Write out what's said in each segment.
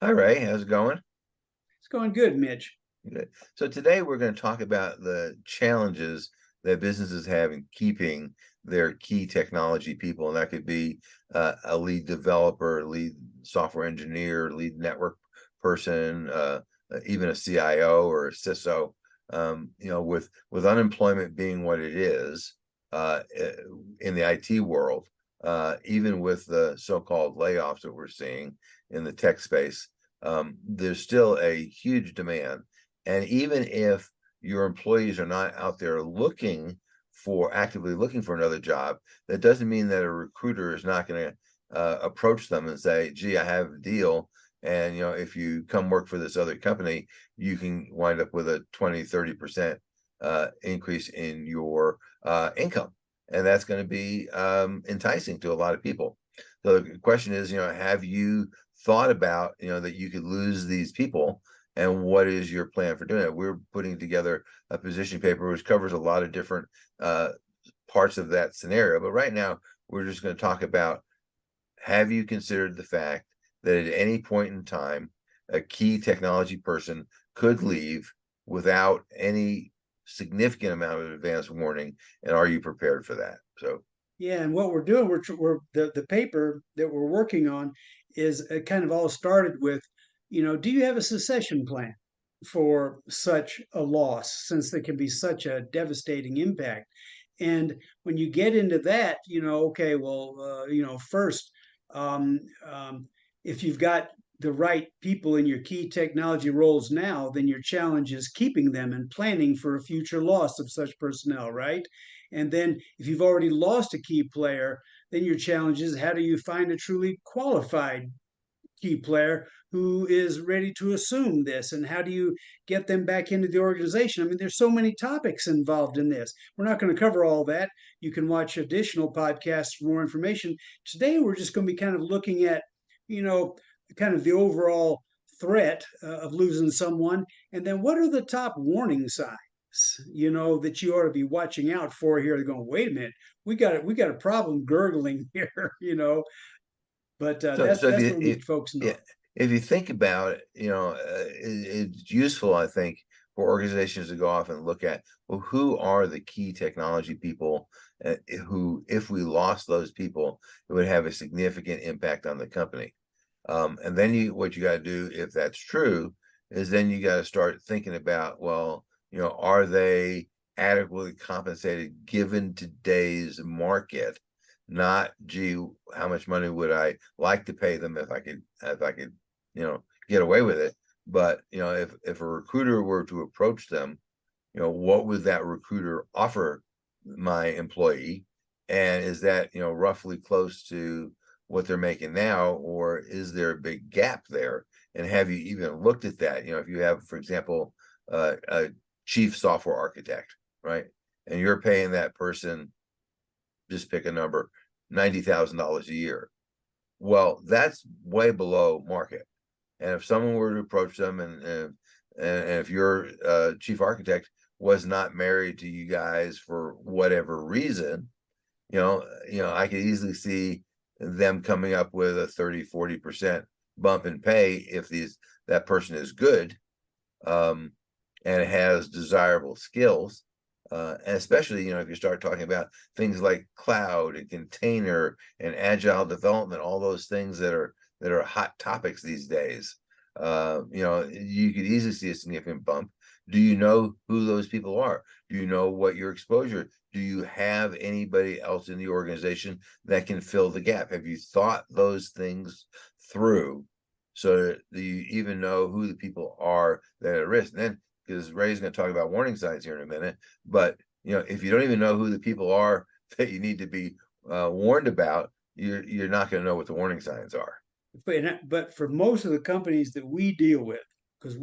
Hi, Ray. How's it going? It's going good, Mitch. Good. So today we're going to talk about the challenges that businesses have in keeping their key technology people, and that could be a lead developer, lead software engineer, lead network person, even a CIO or a CISO. With unemployment being what it is in the IT world, even with the so-called layoffs that we're seeing in the tech space, there's still a huge demand. And even if your employees are not out there actively looking for another job, that doesn't mean that a recruiter is not going to approach them and say, gee, I have a deal. And, if you come work for this other company, you can wind up with a 20-30% increase in your income. And that's going to be enticing to a lot of people. So the question is, have you thought about, that you could lose these people, and what is your plan for doing it? We're putting together a position paper which covers a lot of different parts of that scenario. But right now, we're just going to talk about, have you considered the fact that at any point in time, a key technology person could leave without any significant amount of advance warning, and are you prepared for that? So Yeah, and what we're doing, we're the paper that we're working on is kind of all started with, do you have a succession plan for such a loss, since there can be such a devastating impact? And when you get into that, okay, well, first, um, um, if you've got the right people in your key technology roles now, then your challenge is keeping them and planning for a future loss of such personnel, right? And then if you've already lost a key player, then your challenge is, how do you find a truly qualified key player who is ready to assume this, and how do you get them back into the organization? I mean, there's so many topics involved in this. We're not going to cover all that. You can watch additional podcasts for more information. Today we're just going to be kind of looking at, you know kind of the overall threat of losing someone, and then what are the top warning signs that you ought to be watching out for here. They're going, wait a minute, we got a problem gurgling here. But So, that's so if that's you what we if, need focusing yeah, on. if you think about it, it's useful, I think, for organizations to go off and look at, well, who are the key technology people, who, if we lost those people, it would have a significant impact on the company. And then what you got to do, if that's true, is then you got to start thinking about, well, are they adequately compensated given today's market? Not, gee, how much money would I like to pay them if I could, get away with it. But if a recruiter were to approach them, what would that recruiter offer my employee? And is that, roughly close to what they're making now, or is there a big gap there? And have you even looked at that? If you have, for example, a chief software architect, right? And you're paying that person, just pick a number, $90,000 a year. Well, that's way below market. And if someone were to approach them, and if your chief architect was not married to you guys for whatever reason, I could easily see them coming up with a 30-40% bump in pay if that person is good, um, and has desirable skills. And especially, if you start talking about things like cloud and container and agile development, all those things that are hot topics these days, you could easily see a significant bump. Do you know who those people are? Do you know what your exposure? Do you have anybody else in the organization that can fill the gap? Have you thought those things through so that you even know who the people are that are at risk? And then, because Ray's going to talk about warning signs here in a minute, but if you don't even know who the people are that you need to be warned about, you're not going to know what the warning signs are. But for most of the companies that we deal with, because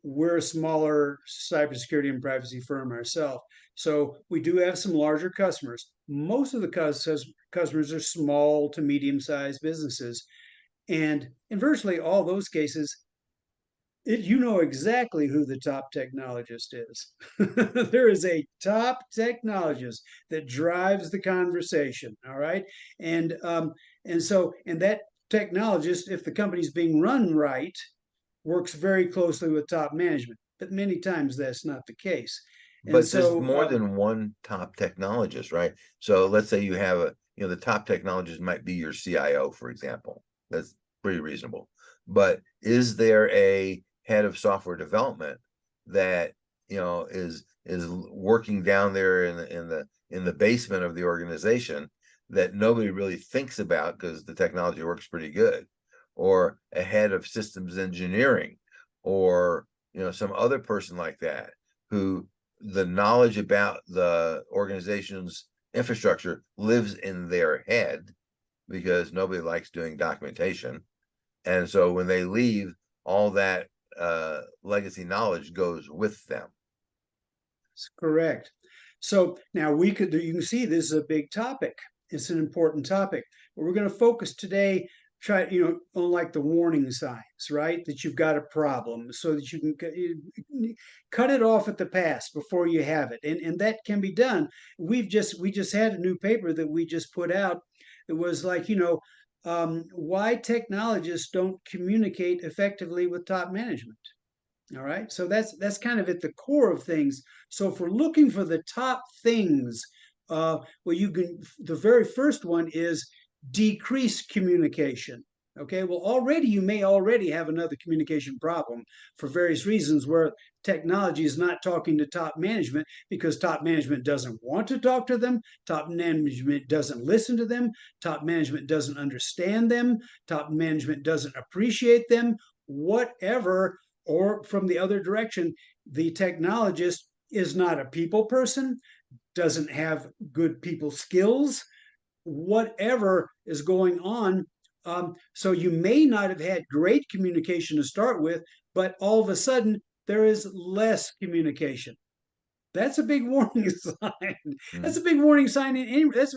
we're a smaller cybersecurity and privacy firm ourselves, so we do have some larger customers. Most of the customers are small to medium-sized businesses, and in virtually all those cases, you know exactly who the top technologist is. There is a top technologist that drives the conversation. All right, and and that technologist, if the company's being run right, works very closely with top management. But many times that's not the case. And But there's so, more than one top technologist, right? So let's say you have the top technologist might be your CIO, for example. That's pretty reasonable. But is there a head of software development that, is working down there in the basement of the organization that nobody really thinks about because the technology works pretty good, or a head of systems engineering, or some other person like that who the knowledge about the organization's infrastructure lives in their head because nobody likes doing documentation. And so when they leave, all that legacy knowledge goes with them. that's correct. So now you can see this is a big topic. It's an important topic. But we're going to focus today, on like the warning signs, right? That you've got a problem so that you can cut it off at the pass before you have it. And that can be done. We just had a new paper that we just put out. It was like, why technologists don't communicate effectively with top management. All right. So that's kind of at the core of things. So if we're looking for the top things, well, the very first one is decrease communication. Okay. Well, you may already have another communication problem for various reasons where technology is not talking to top management because top management doesn't want to talk to them. Top management doesn't listen to them. Top management doesn't understand them. Top management doesn't appreciate them. Whatever. Or from the other direction, the technologist is not a people person, doesn't have good people skills, whatever is going on. So you may not have had great communication to start with, but all of a sudden there is less communication. That's a big warning sign. That's Mm. a big warning sign in any. That's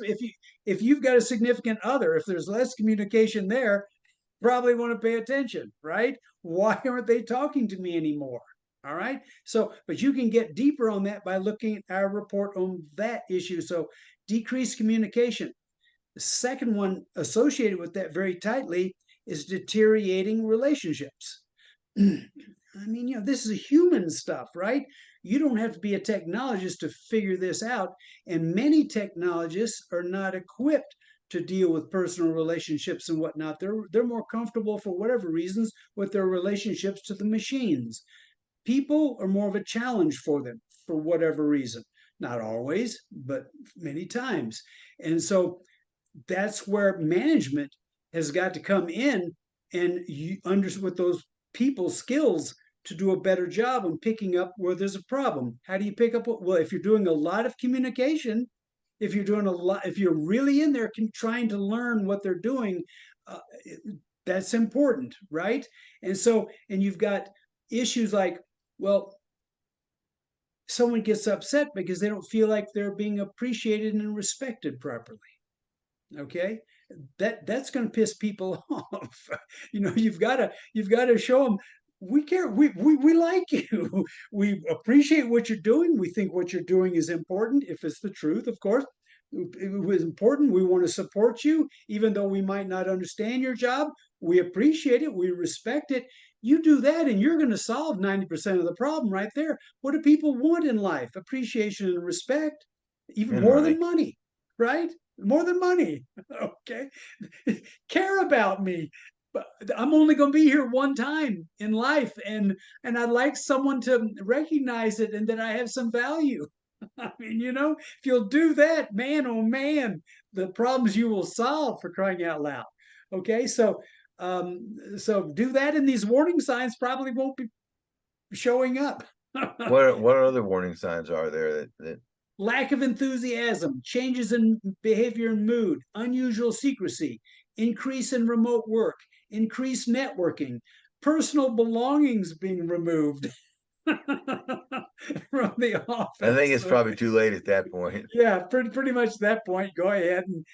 if you've got a significant other. If there's less communication there, probably want to pay attention, right? Why aren't they talking to me anymore? All right. So, but you can get deeper on that by looking at our report on that issue. So, decreased communication. The second one associated with that very tightly is deteriorating relationships. I mean, this is human stuff, right? You don't have to be a technologist to figure this out. And many technologists are not equipped to deal with personal relationships and whatnot. They're more comfortable for whatever reasons with their relationships to the machines. People are more of a challenge for them for whatever reason. Not always, but many times. And so that's where management has got to come in and with those people skills to do a better job on picking up where there's a problem. How do you pick up? Well, if you're doing a lot of communication, if you're really in there trying to learn what they're doing, uh, that's important, right? And you've got issues like, well, someone gets upset because they don't feel like they're being appreciated and respected properly. Okay, that's going to piss people off. You've got to show them we care, we like you, we appreciate what you're doing, we think what you're doing is important. If it's the truth, of course it was important. We want to support you even though we might not understand your job. We appreciate it, we respect it. You do that and you're going to solve 90% of the problem right there. What do people want in life? Appreciation and respect, even And more than money. money, right? More than money. Okay. Care about me. But I'm only going to be here one time in life, and I'd like someone to recognize it and that I have some value. I mean, if you'll do that, man, oh man, the problems you will solve, for crying out loud. Okay, so do that, and these warning signs probably won't be showing up. What other warning signs are there that Lack of enthusiasm, changes in behavior and mood, unusual secrecy, increase in remote work, increased networking, personal belongings being removed from the I think office. it's probably Okay. too late at that point. Yeah, pretty much at that point, go ahead and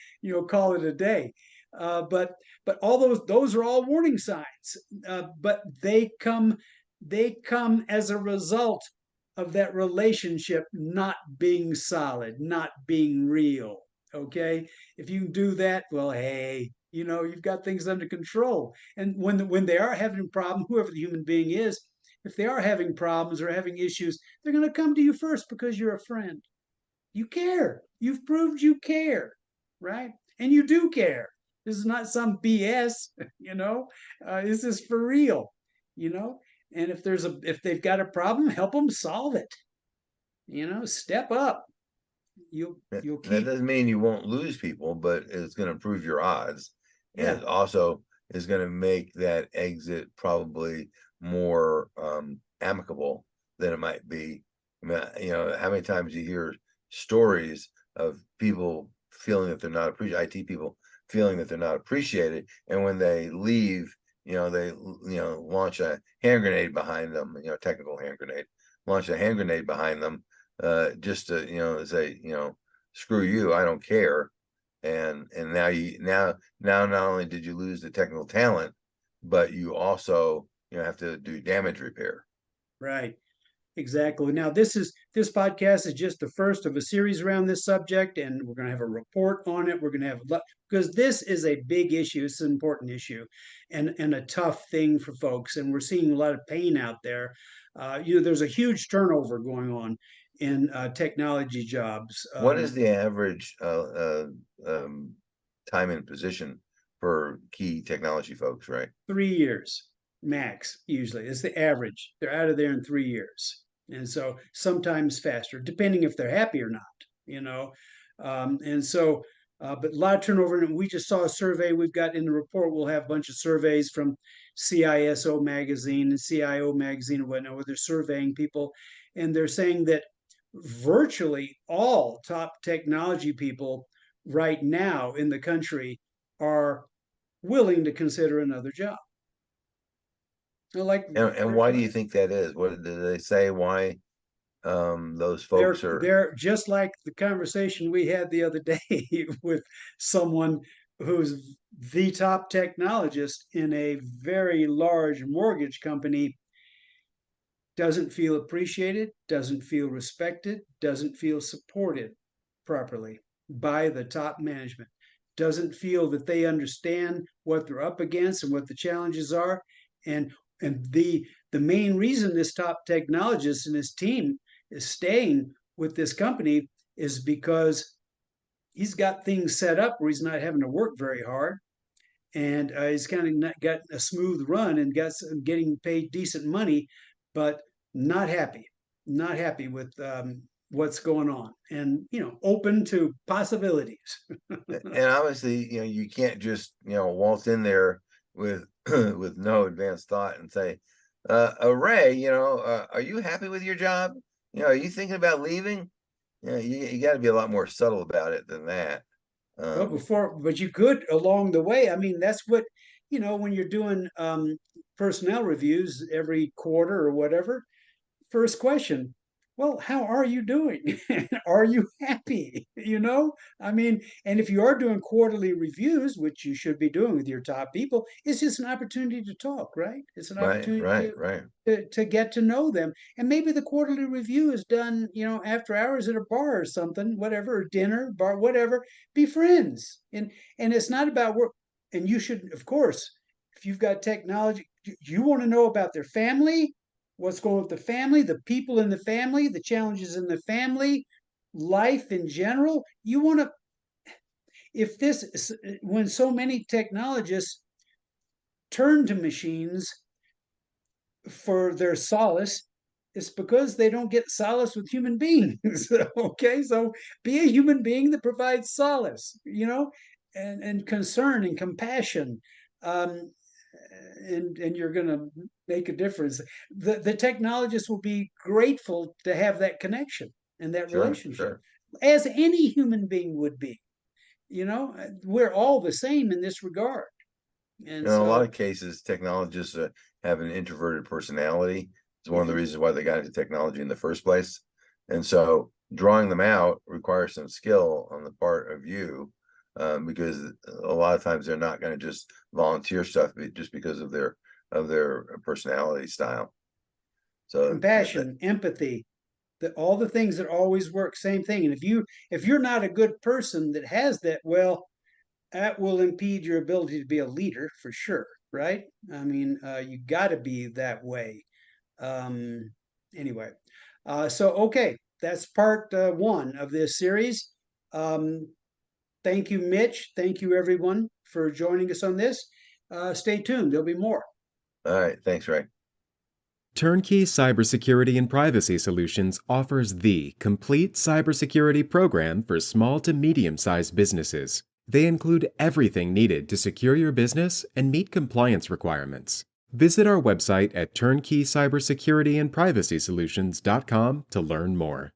call it a day. But all those are all warning signs. But they come as a result of that relationship not being solid, not being real. Okay, if you do that, well, hey, You've got things under control. And when they are having a problem, whoever the human being is, if they are having problems or having issues, they're going to come to you first because you're a friend. You care. You've proved you care, right? And you do care. This is not some BS, you know. This is for real, you know. And if they've got a problem, help them solve it. Step up. You'll And that keep. doesn't mean you won't lose people, but it's going to improve your odds. And Yeah, it also is going to make that exit probably more amicable than it might be. I mean, how many times you hear stories of people feeling that they're not appreciated, IT people feeling that they're not appreciated. And when they leave, they, launch a hand grenade behind them, technical hand grenade, launch a hand grenade behind them, just to, say, screw you, I don't care. And now not only did you lose the technical talent, but you also, have to do damage repair. right. Exactly. Now, this podcast is just the first of a series around this subject, and we're going to have a report on it. We're going to have because this is a big issue. It's an important issue, and a tough thing for folks. And we're seeing a lot of pain out there. There's a huge turnover going on in technology jobs. What is the average time in position for key technology folks, right? 3 years max, usually is the average. They're out of there in 3 years. And so sometimes faster, depending if they're happy or not, you know. And so, but a lot of turnover. And we just saw a survey we've got in the report. We'll have a bunch of surveys from CISO magazine and CIO magazine and whatnot, where they're surveying people. And they're saying that virtually all top technology people right now in the country are willing to consider another job. Like And why do you think that is? What did they say? Why those folks are? they're just like the conversation we had the other day with someone who's the top technologist in a very large mortgage company, doesn't feel appreciated, doesn't feel respected, doesn't feel supported properly by the top management, doesn't feel that they understand what they're up against and what the challenges are. And and the the main reason this top technologist and his team is staying with this company is because he's got things set up where he's not having to work very hard, and he's kind of got a smooth run and getting paid decent money, but not happy, not happy with what's going on, and open to possibilities. And obviously, you can't just, waltz in there with with no advanced thought and say, Ray, are you happy with your job? Are you thinking about leaving? You got to be a lot more subtle about it than that. Well, Um, but you could along the way. I mean, that's what, when you're doing personnel reviews every quarter or whatever. First question, well, how are you doing? Are you happy? I mean, and if you are doing quarterly reviews, which you should be doing with your top people, it's just an opportunity to talk, right? It's an right, opportunity right, to right. to get to know them. And maybe the quarterly review is done, after hours at a bar or something, whatever, or dinner, bar, whatever. Be friends. And it's not about work. And you should, of course, if you've got technology, you want to know about their family, what's going on with the family, the people in the family, the challenges in the family, life in general. You want to, if this, when so many technologists turn to machines for their solace, it's because they don't get solace with human beings. Okay, so be a human being that provides solace, and concern and compassion. Um, and you're going to make a difference. The technologists will be grateful to have that connection and that Sure, relationship, sure. as any human being would be. We're all the same in this regard. And In a lot so, of cases, technologists have an introverted personality. It's one of the yeah, reasons why they got into technology in the first place. And so drawing them out requires some skill on the part of you, because a lot of times they're not going to just volunteer stuff just because of their personality style. So compassion, empathy, all the things that always work, same thing. And if you're not a good person that has that, well, that will impede your ability to be a leader for sure, right? I mean, you got to be that way. Um, anyway, so okay, that's part one of this series. Um, Thank you, Mitch. Thank you, everyone, for joining us on this. Stay tuned, there'll be more. All right. Thanks, Ray. Turnkey Cybersecurity and Privacy Solutions offers the complete cybersecurity program for small to medium-sized businesses. They include everything needed to secure your business and meet compliance requirements. Visit our website at turnkeycybersecurityandprivacysolutions.com to learn more.